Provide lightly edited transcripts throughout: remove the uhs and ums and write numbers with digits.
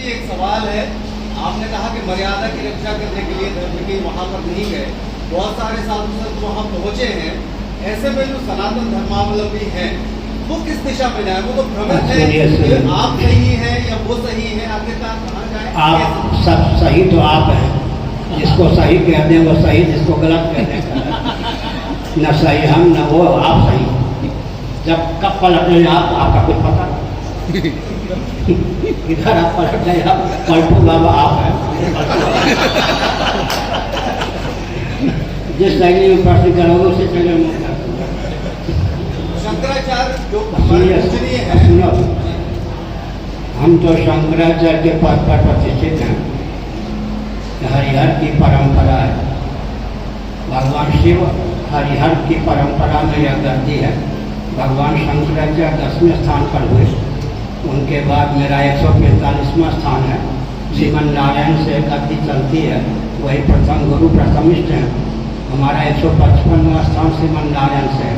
जी एक सवाल है, आपने कहा कि मर्यादा की रक्षा करने के लिए धर्म के वहाँ पर नहीं गए, बहुत सारे साधु संत वहाँ पहुँचे हैं, ऐसे में जो सनातन धर्मावलंबी हैं वो किस दिशा में जाए? वो तो भ्रमित है कि आप सही हैं या वो सही है, आखिरकार कहाँ जाए? आप सब सही तो आप हैं, जिसको सही कह दें वो सही, जिसको गलत कह दें न सही हम न वो, आप सही। जब कब पलटने आप, आपका कुछ पता इधर आप पलट गए, आप पलटू बाबा आप हैं। जिस शैली में प्रश्न करोगे उसी शैली में शंकराचार्य जो पूजनीय है। सुनो, हम तो शंकराचार्य के पद पर प्रतिष्ठित हैं, हरिहर की परंपरा है। भगवान शिव हरिहर की परंपरा में यह गद्दी है। भगवान शंकराचार्य 10वें स्थान पर हुए, उनके बाद मेरा 145वां स्थान है। श्रीमन नारायण से गद्दी चलती है, वही प्रथम गुरु प्रथमिष्ठ हैं। हमारा 155वां स्थान श्रीमन नारायण से है।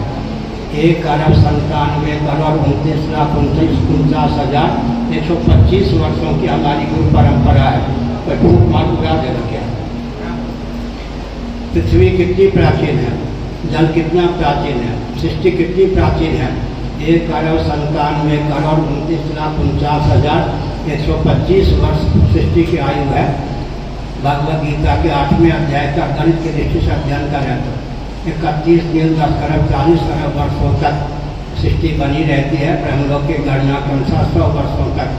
1,97,29,49,125 वर्षों की हमारी गुरु परंपरा है। कोई फूट मार उड़ा देगा क्या? पृथ्वी कितनी प्राचीन है, जल कितना प्राचीन है, सृष्टि कितनी प्राचीन है। 1,97,29,49,125 वर्ष सृष्टि की आयु है। भगवद गीता के 8वें अध्याय का गणित की दृष्टि से अध्ययन करें तो 31 दिन 10 करोड़ 40 करोड़ वर्षों तक सृष्टि बनी रहती है। ब्रह्मलोक की गणना के अनुसार 100 वर्षों तक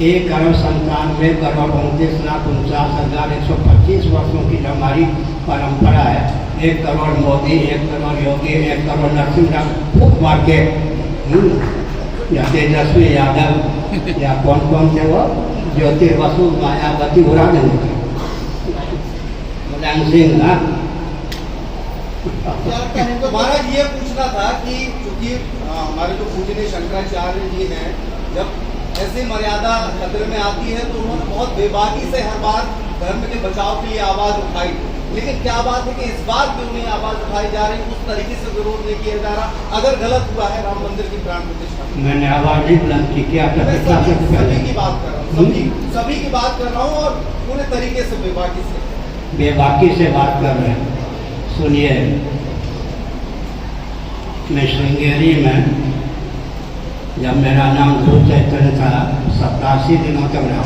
1,97,29,49,125 वर्षों की हमारी परंपरा है। 1 करोड़ मोदी, 1 करोड़ योगी, 1 करोड़ नरसिंह फूक मार के या तेजस्वी यादव या कौन कौन थे वो ज्योतिर्वसु मायावती उड़ा देंगे मुलायम सिंह। तो महाराज ये पूछना था कि चूंकि हमारे जो पूजनीय शंकराचार्य जी हैं, जब ऐसी मर्यादा खतरे में आती है तो उन्होंने बहुत बेबाकी से हर बार धर्म के बचाव के लिए आवाज उठाई, लेकिन क्या बात है कि इस बार भी उन्हें आवाज उठाई जा रही, उस तरीके से विरोध नहीं किया जा रहा। अगर गलत हुआ है राम मंदिर की प्राण प्रतिष्ठा, मैंने आवाज नहीं बुलंद की, क्या सभी की बात कर रहा हूँ, सभी की बात कर रहा हूँ और पूरे तरीके से बेबाकी से बात कर रहे हैं। सुनिए, मैं श्रृंगेरी में जब मेरा नाम गुरु चैतन्य था 87 दिनों तक रहा।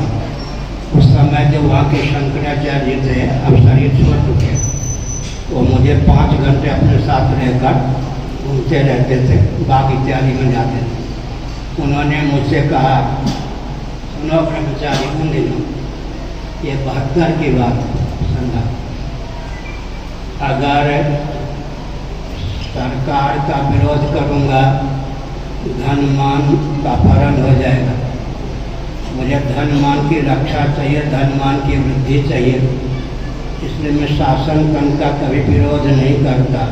उस समय जो वहाँ के शंकराचार्य जी थे, अब शरीर छोड़ चुके, वो मुझे 5 घंटे अपने साथ रहकर घूमते रहते थे, बाग इत्यादि में जाते थे। उन्होंने मुझसे कहा, सुनो ब्रह्मचारी, उन दिनों ये 72 की बात समझा, अगर सरकार का विरोध करूँगा धन मान का अपहरण हो जाएगा। मुझे धन मान की रक्षा चाहिए, धन मान की वृद्धि चाहिए, इसलिए मैं शासन तंत्र का कभी विरोध नहीं करता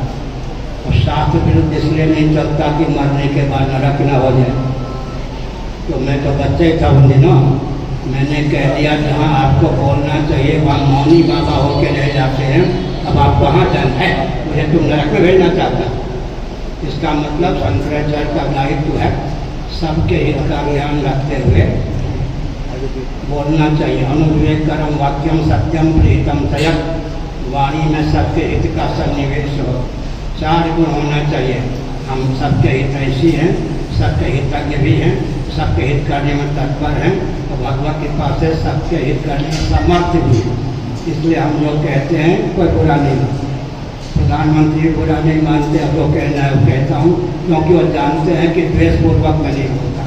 और शास्त्र विरुद्ध इसलिए नहीं चलता कि मरने के बाद नरक न हो जाए। तो मैं तो बच्चे था उन दिनों, मैंने कह दिया जहाँ आपको बोलना चाहिए वहाँ मौनी बाबा होके रह जाते हैं, अब आप कहाँ जाना है, मुझे तुम नरक में भेजना चाहता। इसका मतलब शंकराचार्य का दायित्व है सबके हित का ध्यान रखते हुए बोलना चाहिए। अनुविवेक करम वाक्यम सत्यम प्रीतम तयक, वाणी में सबके हित का सन्निवेश हो। 4 गुण होना चाहिए। हम सबके हितैषी हैं, सबके हितज्ञ भी हैं, सबके हित करने में तत्पर हैं और भगवत कृपा से सबके हित करने में समर्थ भी है। इसलिए हम लोग कहते हैं कोई बुरा नहीं मानता, प्रधानमंत्री बुरा नहीं मानते, अब जो कहना है वो कहता हूँ, क्योंकि वो जानते हैं कि द्वेषपूर्वक मैं नहीं होता।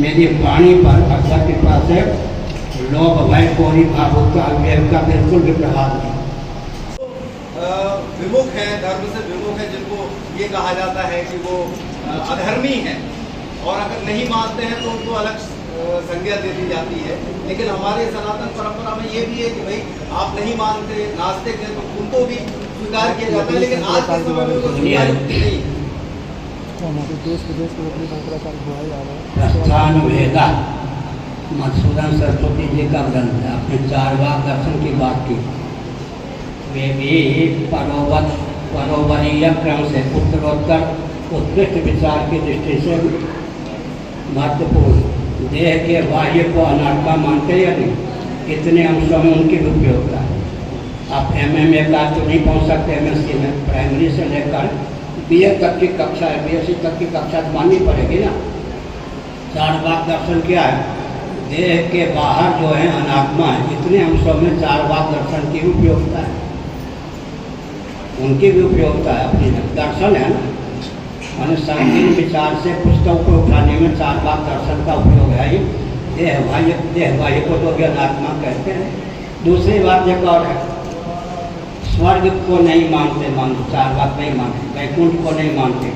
मेरी वाणी पर भगवत कृपा से लोभ भय कोरी भावुकता विवेक का बिल्कुल भी प्रभाव नहीं। विमुख है, धर्म से विमुख है, जिनको ये कहा जाता है कि वो अधर्मी है और अगर नहीं मानते हैं तो उनको अलग संज्ञा दे दी जाती है। लेकिन हमारे सनातन परंपरा में ये भी है कि भाई आप नहीं मानते, नास्तिक हैं, तो उनको भी स्वीकार किया जाता है, लेकिन आज के समय में वो स्वीकार नहीं। प्रस्थान वेदा मधुसूदन सरस्वती जी का ग्रंथ है। आपने 4 वाक दर्शन की बात की, वे भी परोवरीय क्रम से उत्तरोत्तर उत्कृष्ट विचार की दृष्टि से महत्वपूर्ण। देह के बाह्य को अनात्मा मानते या नहीं? इतने अंशों में उनकी भी उपयोगिता है। आप MMA का तो नहीं पहुंच सकते MSc में, प्राइमरी से लेकर BA तक की कक्षा है, BSc तक की कक्षा तो माननी पड़ेगी ना। चारवाक दर्शन क्या है? देह के बाहर जो है अनात्मा है, इतने अंशों में चारवाक दर्शन की भी उपयोगिता है, उनकी भी उपयोगिता है। अपनी दर्शन है ना, मैंने संगीन विचार से पुस्तक को उठाने में चारवाक दर्शन का उपयोग है ही। देह बाह्य को तो अनात्मा कहते हैं। दूसरी बात एक और है, स्वर्ग को नहीं मानते, चारवाक नहीं मानते, वैकुंठ को नहीं मानते,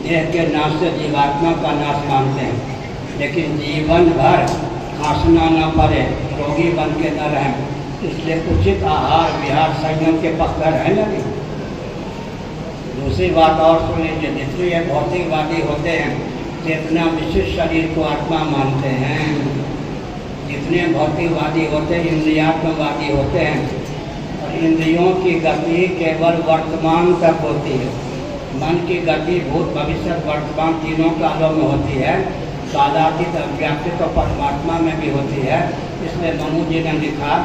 देह के नाश से जीवात्मा का नाश मानते हैं। लेकिन जीवन भर खांसना न पड़े, रोगी बन के न रहें, इसलिए उचित आहार विहार संयम के पक्ष है ना नहीं। दूसरी बात और सुन लीजिए, जितने ये भौतिकवादी होते हैं चेतना विशिष्ट शरीर को आत्मा मानते हैं, जितने भौतिकवादी होते हैं इंद्रियात्मवादी होते हैं, और इंद्रियों की गति केवल वर्तमान तक होती है। मन की गति भूत भविष्य वर्तमान तीनों कालों में होती है, कालातीत अव्याकृत और परमात्मा में भी होती है। इसलिए मनु जी ने लिखा,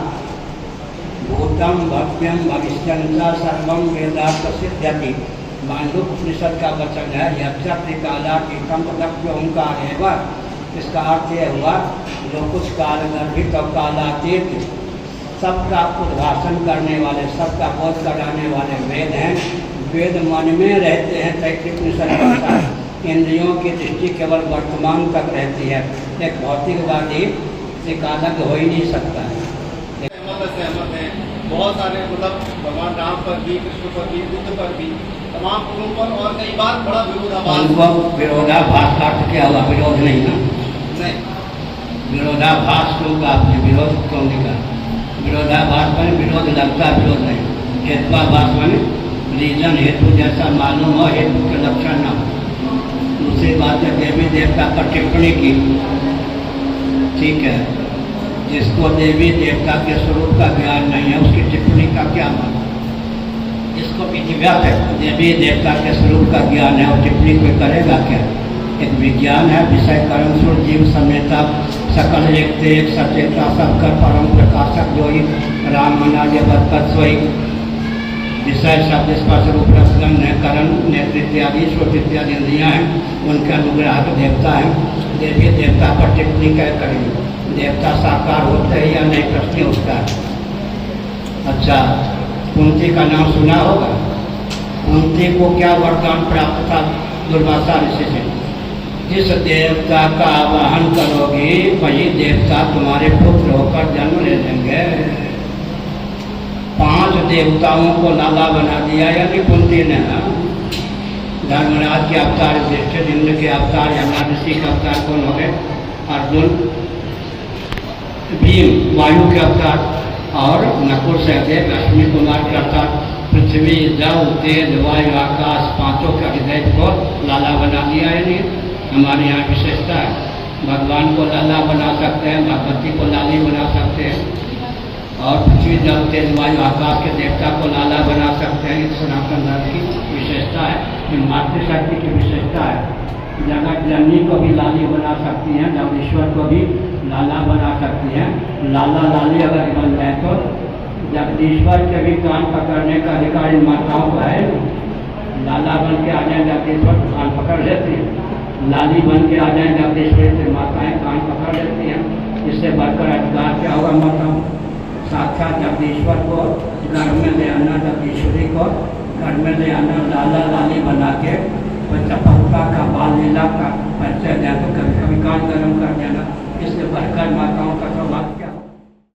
भूतम भव्यम भविष्यं च सर्वं वेदार्थ सिद्ध्यति। मांडुक्य उपनिषद का वचन है, यक्षकालातीतम तदप्य ओंकार एवं। इसका अर्थ यह हुआ, जो कुछ कालगर्भित और कालातीत सबका उद्भाषण करने वाले, सबका बोध कराने वाले वेद हैं। वेद मन में रहते हैं, तैत्तिरीय उपनिषद कहता है। इंद्रियों की दृष्टि केवल वर्तमान तक रहती है। एक भौतिकवादी एकालज्ञ हो ही नहीं सकता है। सहमत है, बहुत सारे मतलब भगवान राम पर भी, कृष्ण पर भी, बुद्ध पर भी, तमाम गुरुओं पर, और कई बार बड़ा विरोधाभास। विरोधाभास का अर्थ क्या हुआ? विरोध नहीं ना, नहीं विरोधाभास क्यों का आपने विरोध क्यों लिखा? विरोधाभास माने विरोध लगता, विरोध नहीं। हेत्वाभास माने रीजन, हेतु जैसा मालूम हो, हेतु के लक्षण न हो। दूसरी बात है, देवी देवता पर टिप्पणी की, ठीक है, जिसको देवी देवता के स्वरूप का ज्ञान नहीं है उसकी टिप्पणी का क्या मतलब? जिसको विधिवत है देवी देवता के स्वरूप का ज्ञान है और टिप्पणी कोई करेगा क्या? एक विज्ञान है, विषय कर्म सुर जीव समेता सकल एक तेज सचेता सबकर परम प्रकाशक जो ही राम मना जगत सोई। विषय शब्द स्पर्श रूप रसगंध है, करण नेत्र इत्यादि श्रोत इत्यादि इंद्रियाँ हैं, उनके अनुग्राहक देवता है। देवी देवता पर टिप्पणी क्या करेंगे? देवता साकार होते हैं या नहीं, प्रश्न उठता है। अच्छा, कुंती का नाम सुना होगा। कुंती को क्या वरदान प्राप्त था दुर्वासा ऋषि से? जिस देवता का आवाहन करोगे वही देवता तुम्हारे पुत्र होकर जन्म ले लेंगे। 5 देवताओं को लाला बना दिया या नहीं कुंती ने? धर्मराज के अवतार युधिष्ठिर, इंद्र के अवतार यमराज, ऋषि के अवतार कौन हो गए? अर्जुन, भीम वायु के अवतार, और नकुल सहदेव अश्विनी कुमार के अवतार। पृथ्वी जल तेज वायु आकाश पांचों के अधिदेव को लाला बना दिया है। नहीं, हमारे यहाँ विशेषता है, भगवान को लाला बना सकते हैं, भगवती को लाली बना सकते हैं, और पृथ्वी जल तेज वायु आकाश के देवता को लाला बना सकते हैं। ये सनातन धर्म की विशेषता है, ये मातृशक्ति की विशेषता है। जगत जननी को भी लाली बना सकती हैं, जगदीश्वर को भी लाला बना सकती हैं। लाला लाली अगर बन जाए तो जगदीश्वर के भी कान पकड़ने का अधिकार इन माताओं को है। लाला बन के आ जाए जगदीश्वर कान पकड़ लेती हैं, लाली बन के आ जाए जगदीश्वरी से माताएं कान पकड़ लेती हैं। इससे बढ़कर अधिकार क्या होगा माताओं? साक्षात जगदीश्वर को घर में ले आना, जगदीश्वरी को घर में ले आना, लाला लाली बना के चपक्का का बाल लीला का परिचय दें तो कभी कभी कान गर्म कर देना। इससे बढ़कर माताओं का स्वभाव क्या?